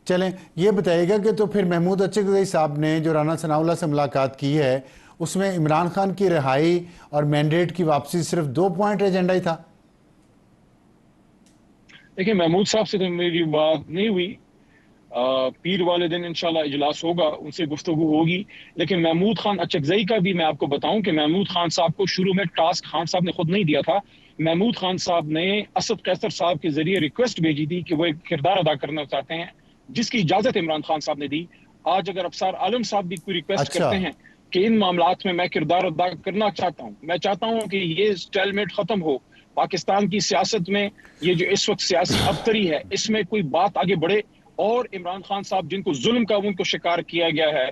چلیں یہ بتائیے گا کہ تو پھر محمود اچکزئی صاحب نے جو رانا ثناء اللہ سے ملاقات کی ہے اس میں عمران خان کی رہائی اور مینڈیٹ کی واپسی صرف 2 پوائنٹ ایجنڈا ہی تھا؟ دیکھیں محمود صاحب سے تو میری بات نہیں ہوئی، پیر والے دن انشاءاللہ اجلاس ہوگا، ان سے گفتگو ہوگی. لیکن محمود خان اچکزئی کا بھی میں آپ کو بتاؤں کہ محمود خان صاحب کو شروع میں ٹاسک خان صاحب نے خود نہیں دیا تھا. محمود خان صاحب نے اسد قیصر صاحب کے ذریعے ریکویسٹ بھیجی تھی کہ وہ ایک کردار ادا کرنا چاہتے ہیں، جس کی اجازت عمران خان صاحب نے دی. آج اگر ابصار عالم صاحب بھی کوئی ریکویسٹ اچھا، کرتے ہیں کہ ان معاملات میں کردار ادا کرنا چاہتا ہوں، میں چاہتا ہوں کہ یہ اسٹیل میٹ ختم ہو پاکستان کی سیاست میں، یہ جو اس وقت سیاسی ابتری ہے اس میں کوئی بات آگے بڑھے، اور عمران خان صاحب جن کو ظلم کا ان کو شکار کیا گیا ہے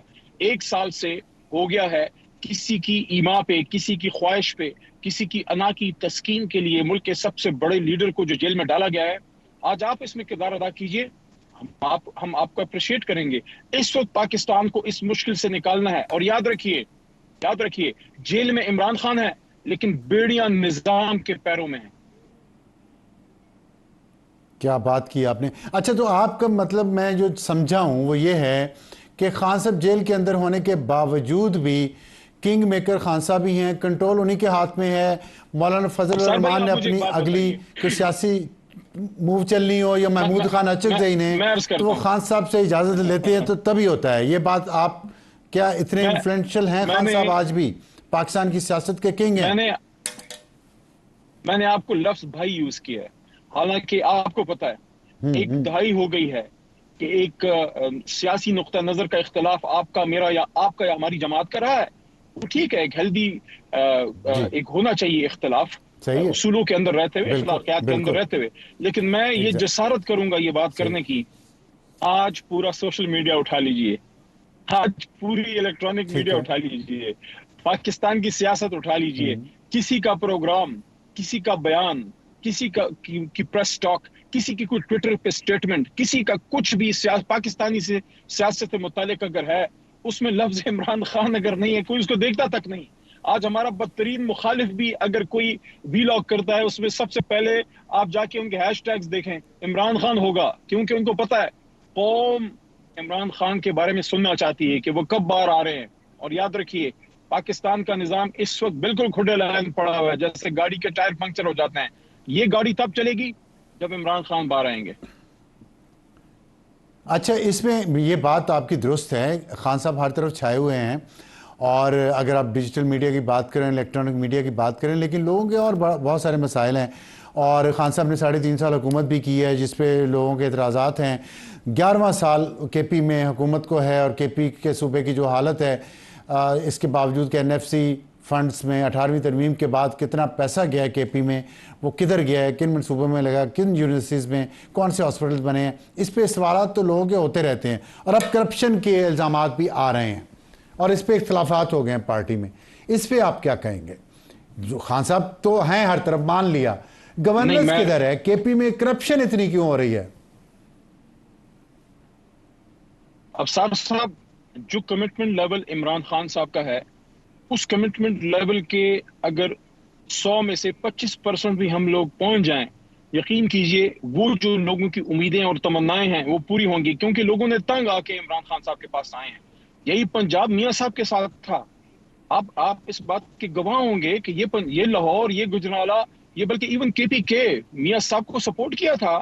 1 سال سے ہو گیا ہے، کسی کی ایما پہ، کسی کی خواہش پہ، کسی کی انا کی تسکین کے لیے ملک کے سب سے بڑے لیڈر کو جو جیل میں ڈالا گیا ہے، آج آپ اس میں کردار ادا کیجئے، ہم آپ کو اپریشیٹ کریں گے. اس وقت پاکستان کو اس مشکل سے نکالنا ہے. اور یاد رکھیے جیل میں عمران خان ہے لیکن بیڑیاں نظام کے پیروں میں ہیں. کیا بات کی آپ نے. اچھا تو آپ کا مطلب میں جو سمجھا ہوں وہ یہ ہے کہ خان صاحب جیل کے اندر ہونے کے باوجود بھی کنگ میکر خان صاحب ہی ہیں، کنٹرول انہی کے ہاتھ میں ہے. مولانا فضل افسر بھائی الرحمان نے آپ مجھے ایک اپنی بات اگلی بتائیے، کوئی سیاسی موو چلنی ہو یا محمود خان اچکزئی نے میں عرض تو وہ کرتا ہوں، خان صاحب سے اجازت لیتے ہیں تو تبھی ہوتا ہے. یہ بات آپ کیا اتنے میں انفلوئنشل ہیں میں خان نے صاحب آج بھی پاکستان کی سیاست کے کنگ ہیں؟ میں نے میں نے آپ کو لفظ بھائی یوز کیا ہے، حالانکہ آپ کو پتا ہے 1 دہائی ہو گئی ہے کہ ایک سیاسی نقطہ نظر کا اختلاف آپ کا، میرا، یا آپ کا یا ہماری جماعت کا رہا ہے. وہ ٹھیک ہے، ایک ہیلدی جی ایک ہونا چاہیے اختلاف، صحیح ہے، اصولوں کے اندر رہتے ہوئے، بالکل اخلاقیات کے اندر بالکل. رہتے ہوئے. لیکن میں یہ جسارت کروں گا یہ بات صحیح. کرنے کی، آج پورا سوشل میڈیا اٹھا لیجئے، آج پوری الیکٹرانک ٹھیک میڈیا ہے. اٹھا لیجئے، پاکستان کی سیاست اٹھا لیجئے، کسی کا پروگرام، کسی کا بیان، کسی کی پریس ٹاک، کسی کی کوئی ٹویٹر پہ سٹیٹمنٹ، کسی کا کچھ بھی پاکستانی سے سیاست سے متعلق اگر ہے، اس میں لفظ عمران خان اگر نہیں ہے، کوئی اس کو دیکھتا تک نہیں. آج ہمارا بدترین مخالف بھی اگر کوئی ویلاگ کرتا ہے، اس میں سب سے پہلے آپ جا کے ان کے ہیش ٹیگز دیکھیں، عمران خان ہوگا، کیونکہ ان کو پتا ہے قوم عمران خان کے بارے میں سننا چاہتی ہے کہ وہ کب باہر آ رہے ہیں. اور یاد رکھیے پاکستان کا نظام اس وقت بالکل کھڈے لائن پڑا ہوا ہے، جیسے گاڑی کے ٹائر پنکچر ہو جاتے ہیں. یہ گاڑی تب چلے گی جب عمران خان باہر آئیں گے. اچھا اس میں یہ بات آپ کی درست ہے، خان صاحب ہر طرف چھائے ہوئے ہیں، اور اگر آپ ڈیجیٹل میڈیا کی بات کریں، الیکٹرانک میڈیا کی بات کریں، لیکن لوگوں کے اور بہت سارے مسائل ہیں. اور خان صاحب نے 3.5 سال حکومت بھی کی ہے جس پہ لوگوں کے اعتراضات ہیں. 11واں سال کے پی میں حکومت کو ہے، اور کے پی کے صوبے کی جو حالت ہے، اس کے باوجود کہ این ایف سی فنڈز میں 18ویں ترمیم کے بعد کتنا پیسہ گیا ہے کے پی میں، وہ کدھر گیا ہے، کن منصوبوں میں لگا، کن یونیورسٹیز میں کون سے ہاسپٹل بنے ہیں، اس پہ سوالات تو لوگوں کے ہوتے رہتے ہیں. اور اب کرپشن کے الزامات بھی آ رہے ہیں اور اس پہ اختلافات ہو گئے ہیں پارٹی میں. اس پہ آپ کیا کہیں گے؟ جو خان صاحب تو ہیں ہر طرف، مان لیا، نہیں، گورننس میں کدھر ہے؟ کے پی میں کرپشن اتنی کیوں ہو رہی ہے؟ افسر صاحب جو کمٹمنٹ لیول عمران خان صاحب کا ہے، اس کمٹمنٹ لیول کے اگر 100 میں سے 25% بھی ہم لوگ پہنچ جائیں، یقین کیجئے وہ جو لوگوں کی امیدیں اور تمنائیں ہیں وہ پوری ہوں گی، کیونکہ لوگوں نے تنگ آ کے عمران خان صاحب کے پاس آئے ہیں. یہی پنجاب میاں صاحب کے ساتھ تھا. اب آپ اس بات کے گواہ ہوں گے کہ یہ لاہور، یہ گجرانوالہ، یہ بلکہ ایون کے پی کے میاں صاحب کو سپورٹ کیا تھا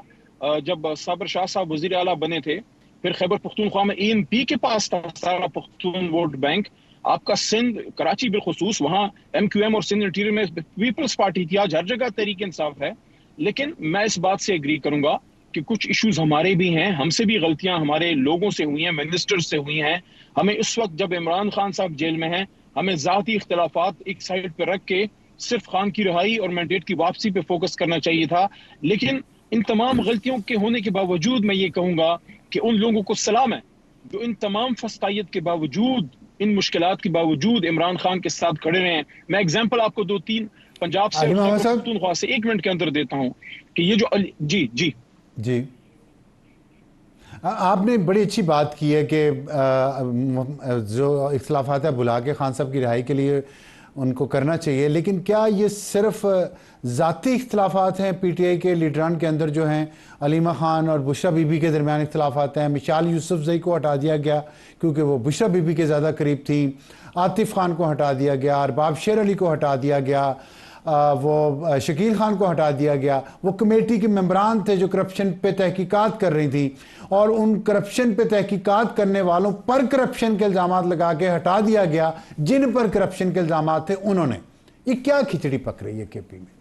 جب صابر شاہ صاحب وزیر اعلیٰ بنے تھے. پھر خیبر پختونخوا میں اے این پی کے پاس تھا سارا پختون ووٹ بینک. آپ کا سندھ، کراچی بالخصوص، وہاں ایم کیو ایم اور سندھ انٹیریئر میں پیپلز پارٹی تھی. آج ہر جگہ تحریک انصاف ہے. لیکن میں اس بات سے ایگری کروں گا کہ کچھ ایشوز ہمارے بھی ہیں، ہم سے بھی غلطیاں ہمارے لوگوں سے ہوئی ہیں، منسٹر سے ہوئی ہیں. ہمیں اس وقت جب عمران خان صاحب جیل میں ہیں، ہمیں ذاتی اختلافات ایک سائڈ پہ رکھ کے صرف خان کی رہائی اور مینڈیٹ کی واپسی پہ فوکس کرنا چاہیے تھا. لیکن ان تمام غلطیوں کے ہونے کے باوجود میں یہ کہوں گا کہ ان لوگوں کو سلام ہے جو ان تمام فسقائیت کے باوجود، ان مشکلات کے باوجود عمران خان کے ساتھ کھڑے رہے ہیں. میں اگزامپل آپ کو 2-3 پنجاب سے علی اور محمد خیبر صاحب. پختونخوا سے 1 منٹ کے اندر دیتا ہوں کہ یہ جو جی جی آپ نے بڑی اچھی بات کی ہے کہ جو اختلافات ہے بلا کے خان صاحب کی رہائی کے لیے ان کو کرنا چاہیے. لیکن کیا یہ صرف ذاتی اختلافات ہیں پی ٹی آئی کے لیڈران کے اندر جو ہیں؟ علیمہ خان اور بشرا بی بی کے درمیان اختلافات ہیں. مشال یوسف زئی کو ہٹا دیا گیا کیونکہ وہ بشرا بی بی کے زیادہ قریب تھیں. عاطف خان کو ہٹا دیا گیا. ارباب شیر علی کو ہٹا دیا گیا. وہ شکیل خان کو ہٹا دیا گیا. وہ کمیٹی کے ممبران تھے جو کرپشن پہ تحقیقات کر رہی تھیں، اور ان کرپشن پہ تحقیقات کرنے والوں پر کرپشن کے الزامات لگا کے ہٹا دیا گیا جن پر کرپشن کے الزامات تھے انہوں نے. یہ کیا کھچڑی پک رہی ہے کے پی میں؟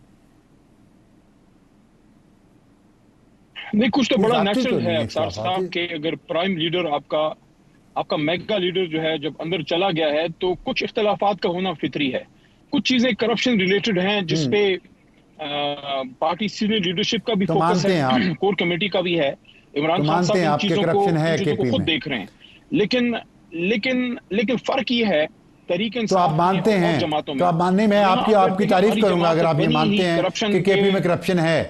نہیں، کچھ تو یہ بڑا ذاتی تو نیچرل نہیں ہے ہے افسار اختلافات. صاحب کہ اگر پرائم لیڈر آپ کا میگا لیڈر جو ہے جب اندر چلا گیا ہے تو کچھ اختلافات کا ہونا فطری ہے. کچھ چیزیں کرپشن ریلیٹڈ ہیں جس پہ پارٹی سینئر لیڈرشپ کا بھی تو فوکس ہے، مانتے ہیں آپ کور کمیٹی کا بھی ہے. تو عمران خان مانتے صاحب ہیں ان آپ کے چیزوں کرپشن ہے کے کو پی خود میں؟ دیکھ رہے ہیں. لیکن فرق یہ ہے تحریک تو آپ انصاف میں مانتے اور ہیں؟ جماعتوں تو میں. آپ ماننے میں یہاں آپ اگر کی دیکھیں تعریف ہماری کروں گا جماعت اگر آپ یہ بنی ہی مانتے ہیں کہ کرپشن کے پی میں کرپشن ہے.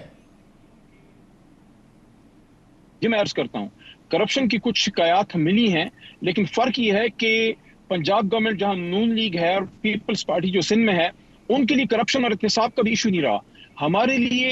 یہ میں عرض کرتا ہوں کرپشن کی کچھ شکایات ملی ہیں، لیکن فرق یہ ہے کہ پنجاب گورنمنٹ جہاں نون لیگ ہے اور پیپلز پارٹی جو سندھ میں ہے ان کے لیے کرپشن اور احتساب کا بھی ایشو نہیں رہا. ہمارے لیے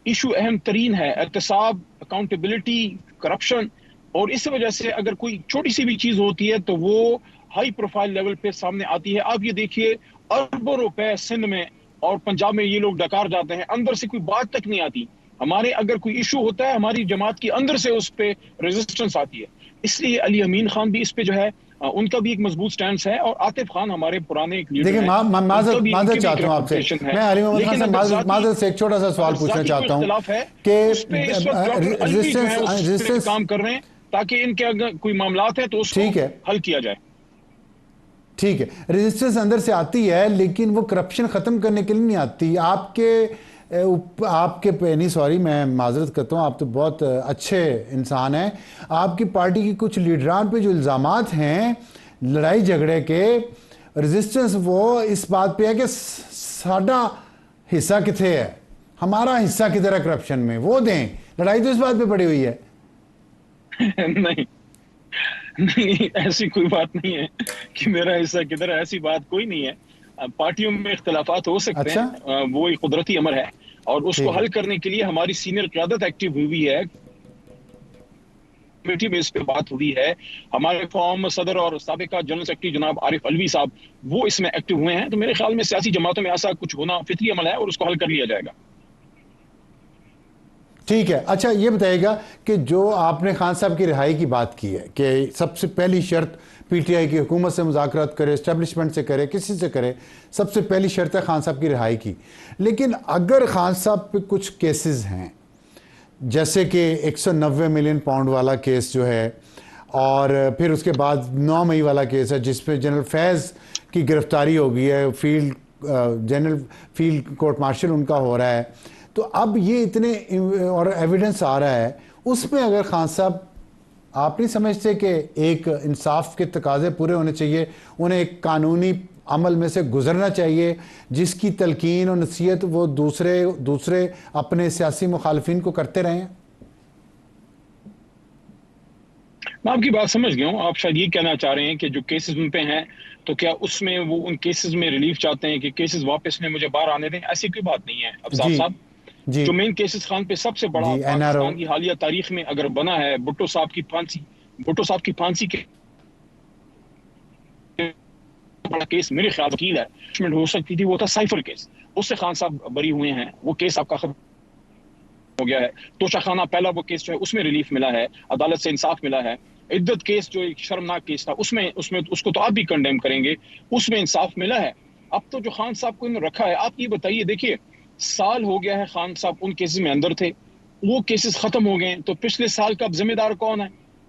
ایشو اہم ترین ہے احتساب، اکاؤنٹیبلٹی، کرپشن. اور اس وجہ سے اگر کوئی چھوٹی سی بھی چیز ہوتی ہے تو وہ ہائی پروفائل لیول پہ سامنے آتی ہے. آپ یہ دیکھیے اربوں روپے سندھ میں اور پنجاب میں یہ لوگ ڈکار جاتے ہیں، اندر سے کوئی بات تک نہیں آتی. ہمارے اگر کوئی ایشو ہوتا ہے ہماری جماعت کے اندر سے اس پہ ریزسٹنس آتی ہے. اس لیے علی امین خان بھی اس پہ جو ہے ان کا بھی ایک مضبوط سٹینڈز ہے، اور عاطف خان ہمارے پرانے ایک لیڈر دیکھیں ہیں ان کا بھی معذرت ایک چاہتا ہوں آپ سے. ریپوٹیشن ہے. میں علی محمد خان لیکن سے معذرت سے ایک چھوٹا سا سوال پوچھنا کوئی چاہتا ہوں اختلاف ہے کہ اس پہ اس وقت ڈاکٹر الوی جو ہے اس پہ ریزسٹنس کام کر رہے ہیں تاکہ ان کے اگر کوئی معاملات ہیں تو اس کو ٹھیک ہے حل کیا جائے. ٹھیک ہے، ریزسٹنس اندر سے آتی ہے لیکن وہ کرپشن ختم کرنے کے لیے نہیں آتی. آپ کے نہیں سوری میں معذرت کرتا ہوں، آپ تو بہت اچھے انسان ہیں. آپ کی پارٹی کی کچھ لیڈران پہ جو الزامات ہیں لڑائی جھگڑے کے، ریزسٹنس وہ اس بات پہ ہے کہ ساڈا حصہ کتنے ہے، ہمارا حصہ کدھر ہے کرپشن میں، وہ دیں. لڑائی تو اس بات پہ پڑی ہوئی ہے. نہیں، ایسی کوئی بات نہیں ہے کہ میرا حصہ کدھر ہے، ایسی بات کوئی نہیں ہے. پارٹیوں میں اختلافات ہو سکتے اچھا ہیں، وہ ایک قدرتی امر ہے، اور اس کو ٹھیک ہے. حل کرنے کے لیے ہماری سینئر قیادت ایکٹیو ہوئی ہے. کمیٹی میں اس پہ بات ہوئی ہے. ہمارے قوم صدر اور سابقہ جنرل سیکرٹری جناب عارف الوی صاحب وہ اس میں ایکٹیو ہوئے ہیں. تو میرے خیال میں سیاسی جماعتوں میں ایسا کچھ ہونا فطری عمل ہے اور اس کو حل کر لیا جائے گا. ٹھیک ہے. اچھا یہ بتائیے گا کہ جو آپ نے خان صاحب کی رہائی کی بات کی ہے کہ سب سے پہلی شرط پی ٹی آئی کی حکومت سے مذاکرات کرے، اسٹیبلشمنٹ سے کرے، کسی سے کرے، سب سے پہلی شرط ہے خان صاحب کی رہائی کی. لیکن اگر خان صاحب پہ کچھ کیسز ہیں جیسے کہ 190 ملین پاؤنڈ والا کیس جو ہے، اور پھر اس کے بعد 9 مئی والا کیس ہے جس پہ جنرل فیض کی گرفتاری ہو گئی ہے، جنرل فیلڈ کورٹ مارشل ان کا ہو رہا ہے، تو اب یہ اتنے اور ایویڈنس آ رہا ہے، اس میں اگر خان صاحب آپ نہیں سمجھتے کہ ایک انصاف کے تقاضے پورے ہونے چاہیے، انہیں ایک قانونی عمل میں سے گزرنا چاہیے جس کی تلقین اور نصیحت وہ دوسرے اپنے سیاسی مخالفین کو کرتے رہے ہیں؟ میں آپ کی بات سمجھ گیا ہوں. آپ شاید یہ کہنا چاہ رہے ہیں کہ جو کیسز ان پہ ہیں تو کیا اس میں وہ ان کیسز میں ریلیف چاہتے ہیں کہ کیسز واپس میں مجھے باہر آنے دیں. ایسی کوئی بات نہیں ہے افسار جی صاحب. جی جو مین کیسز خان پہ سب سے بڑا جی این آر او پاکستان کی حالیہ تاریخ میں اگر بنا ہے بھٹو صاحب کی پھانسی کے بڑا کیس میرے خیال وکیل ہے ہو سکتی تھی، وہ تھا سائفر کیس. اس سے خان صاحب بری ہوئے ہیں، وہ کیس آپ کا ختم ہو گیا ہے. توشہ خانہ پہلا وہ کیس جو ہے اس میں ریلیف ملا ہے، عدالت سے انصاف ملا ہے. عدت کیس جو ایک شرمناک کیس تھا اس میں اس کو تو آپ بھی کنڈیم کریں گے، اس میں انصاف ملا ہے. اب تو جو خان صاحب کو انہوں نے رکھا ہے، آپ یہ بتائیے، دیکھیے سال ہو گیا ہے خان صاحب ان کیسز میں اندر تھے، وہ کیسز ختم ہو گئے، تو پچھلے سال کا اب ذمہ دار کون ہے؟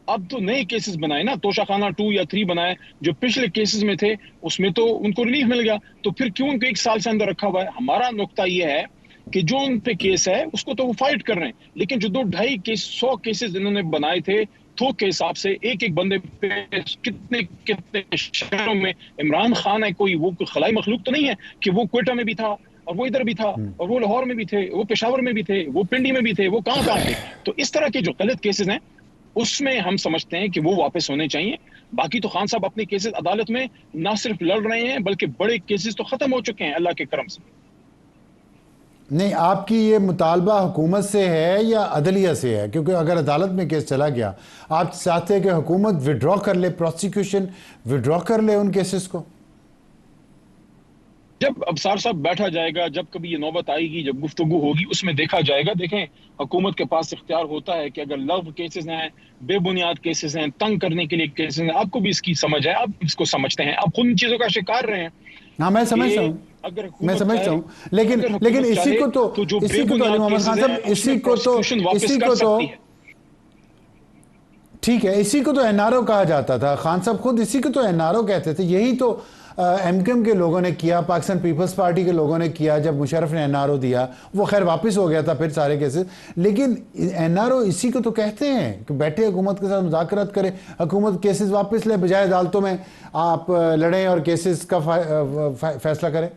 اب تو نئے کیسز بنائے نا، توشہ خانہ 2 یا 3 بنائے، جو پچھلے کیسز میں تھے اس میں تو ان کو ریلیف مل گیا، تو پھر کیوں ان کو 1 سال سے اندر رکھا ہوا ہے؟ ہمارا نقطہ یہ ہے کہ جو ان پہ کیس ہے اس کو تو وہ فائٹ کر رہے ہیں، لیکن جو 2-2.5 کیس 100 کیسز انہوں نے بنائے تھے تھوک کے حساب سے، ایک بندے پہ کتنے شہروں میں عمران خان ہے، کوئی وہ خلائی مخلوق تو نہیں ہے کہ وہ کوئٹہ میں بھی تھا اور وہ ادھر بھی تھا اور وہ لاہور میں بھی تھے، وہ پشاور میں بھی تھے، وہ پنڈی میں بھی تھے، وہ کہاں تھے. تو اس طرح کے جو غلط کیسز ہیں اس میں ہم سمجھتے ہیں کہ وہ واپس ہونے چاہیے. باقی تو خان صاحب اپنے کیسز عدالت میں نہ صرف لڑ رہے ہیں بلکہ بڑے کیسز تو ختم ہو چکے ہیں اللہ کے کرم سے. نہیں، آپ کی یہ مطالبہ حکومت سے ہے یا عدلیہ سے ہے؟ کیونکہ اگر عدالت میں کیس چلا گیا، آپ چاہتے ہیں کہ حکومت وڈرا کر لے، پروسیکیوشن وڈرا کر لے ان کیسز کو؟ جب ابصار صاحب بیٹھا جائے گا، جب کبھی یہ نوبت آئے گی، جب گفتگو ہوگی، اس میں دیکھا جائے گا. دیکھیں، حکومت کے پاس اختیار ہوتا ہے کہ اگر لغو کیسز ہیں، بے بنیاد کیسز ہیں، تنگ کرنے کے لیے کیسز ہیں، آپ کو بھی اس کی سمجھ ہے، آپ اس کو سمجھتے ہیں، آپ خود ان چیزوں کا شکار رہے ہیں. ہاں، میں سمجھتا کہ ہوں، اگر میں حکومت سمجھتا چاہے ہوں، لیکن اگر لیکن حکومت اسی چاہے کو تو تو جو بے علی بنیاد محمد خان کیسز صاحب، ہیں اس میں پروسیکیوشن واپس کر سکتی ہے. ٹھیک ہے، اسی کو تو این آر او کہا جاتا تھا. خان صاحب خود اسی کو تو این آر او کہتے تھے. یہی تو ایم کیو ایم کے لوگوں نے کیا، پاکستان پیپلز پارٹی کے لوگوں نے کیا جب مشرف نے این آر او دیا. وہ خیر واپس ہو گیا تھا پھر سارے کیسز. لیکن این آر او اسی کو تو کہتے ہیں کہ بیٹھے حکومت کے ساتھ مذاکرات کرے، حکومت کیسز واپس لے، بجائے عدالتوں میں آپ لڑیں اور کیسز کا فیصلہ کریں.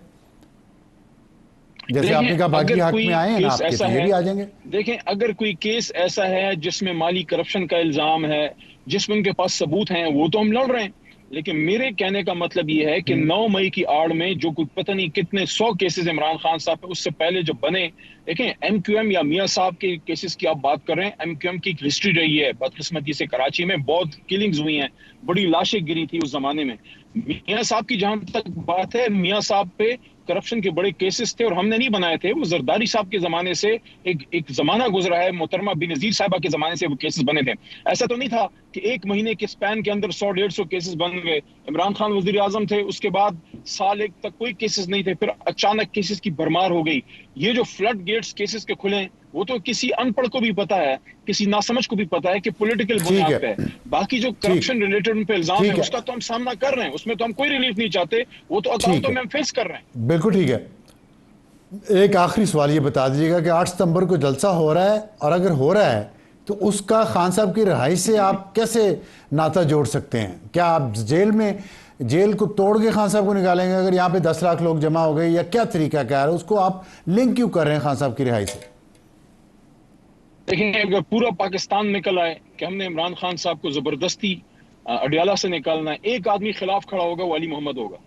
جیسے آپ نے کہا دیکھیں باقی اگر حق میں کوئی آئے ہیں نا کیس آپ کے، تو ایسا یہ ہے بھی آ جائیں گے. دیکھیں اگر کوئی کیس ایسا ہے جس میں مالی کرپشن کا الزام ہے، جس میں ان کے پاس ثبوت ہیں، وہ تو ہم لڑ رہے ہیں. لیکن میرے کہنے کا مطلب یہ ہے کہ 9 مئی کی آڑ میں جو کوئی پتہ نہیں کتنے 100 کیسز عمران خان صاحب پہ اس سے پہلے جب بنے. دیکھیں ایم کیو ایم یا میاں صاحب کے کیسز کی آپ بات کر رہے ہیں، ایم کیو ایم کی ایک ہسٹری رہی ہے بدقسمتی سے. کراچی میں بہت کلنگز ہوئی ہیں، بڑی لاشیں گری تھی اس زمانے میں. میاں صاحب کی جہاں تک بات ہے، میاں صاحب پہ کرپشن کے بڑے کیسز تھے اور ہم نے نہیں بنائے تھے، وہ زرداری صاحب کے زمانے سے ایک زمانہ گزرا ہے، محترمہ بینظیر صاحبہ کے زمانے سے وہ کیسز بنے تھے. ایسا تو نہیں تھا کہ ایک مہینے کے سپین کے اندر 100-150 کیسز بن گئے. عمران خان وزیر اعظم تھے، اس کے بعد سال ایک تک کوئی کیسز نہیں تھے، پھر اچانک کیسز کی بھرمار ہو گئی. یہ جو فلڈ گیٹس کیسز کے کھلے، وہ تو کسی ان پڑھ کو بھی پتا ہے، کسی ناسمجھ کو بھی پتا ہے کہ پولیٹیکل ٹھیک بنیاد ہے، پہ ہے. باقی جو ٹھیک کرپشن ریلیٹڈ ان پہ الزام ہے، ٹھیک ہے، اس کا تو ہم سامنا کر رہے ہیں، اس میں تو ہم کوئی ریلیف نہیں چاہتے، وہ تو ٹھیک عدالتوں ہے، میں ہم فیس کر رہے ہیں. بالکل ٹھیک ہے. ایک آخری سوال یہ بتا دیجیے گا کہ 8 ستمبر کو جلسہ ہو رہا ہے، اور اگر ہو رہا ہے تو اس کا خان صاحب کی رہائی سے آپ کیسے ناطہ جوڑ سکتے ہیں؟ کیا آپ جیل کو توڑ کے خان صاحب کو نکالیں گے اگر یہاں پہ 10 لاکھ لوگ جمع ہو گئے، یا کیا طریقہ کار ہے؟ اس کو آپ لنک کیوں کر رہے ہیں خان صاحب کی رہائی سے؟ دیکھیں اگر پورا پاکستان نکل آئے کہ ہم نے عمران خان صاحب کو زبردستی اڈیالہ سے نکالنا ہے، ایک آدمی خلاف کھڑا ہوگا، وہ علی محمد ہوگا.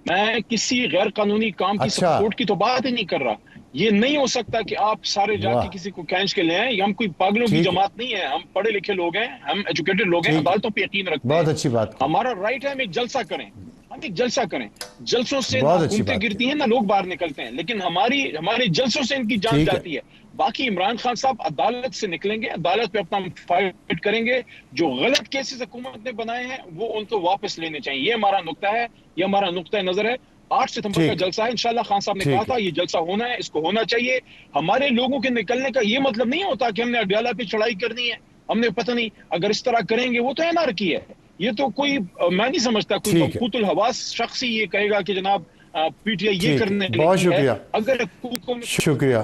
میں کسی غیر قانونی کام کی اچھا، سپورٹ کی تو بات ہی نہیں کر رہا. یہ نہیں ہو سکتا کہ آپ سارے جا واہ، کے کسی کو کھینچ کے لے آئیں. یہ ہم کوئی پاگلوں کی ٹھیک ہے، جماعت نہیں ہے، ہم پڑھے لکھے لوگ ہیں، ہم ایجوکیٹڈ لوگ ہیں، ٹھیک ہے، عدالتوں پہ یقین رکھتے ہیں. بہت اچھی بات کی، ہمارا رائٹ ہے ہم ایک جلسہ کریں، ہم ایک جلسہ کریں. جلسوں سے نہ بہت اچھی حکومتیں بات کی، گرتی ہیں نہ لوگ باہر نکلتے ہیں، لیکن ہمارے جلسوں سے ان کی جان ٹھیک ہے، جاتی ہے. باقی عمران خان صاحب عدالت سے نکلیں گے، عدالت پہ اپنا فائٹ کریں گے. جو غلط کیسز حکومت نے بنائے ہیں وہ ان کو واپس لینے چاہیے. یہ ہمارا نقطہ ہے، یہ ہمارا نقطہ نظر ہے. 8 ستمبر کا ٹھیک، جلسہ ہے، انشاءاللہ خان صاحب نے کہا ٹھیک ہے، تھا یہ جلسہ ہونا ہے، اس کو ہونا چاہیے. ہمارے لوگوں کے نکلنے کا یہ مطلب نہیں ہوتا کہ ہم نے اڈیالہ پہ چڑھائی کرنی ہے. ہم نے پتہ نہیں اگر اس طرح کریں گے، وہ تو انارکی ہے. یہ تو کوئی میں نہیں سمجھتا کوئی ٹھیک ہے، مبہوت الحواس شخص ہی یہ کہے گا کہ جناب پی ٹی آئی یہ ٹھیک ہے، کرنے بہت لگی ہے. شکریہ، اگر حکومت کو شکریہ.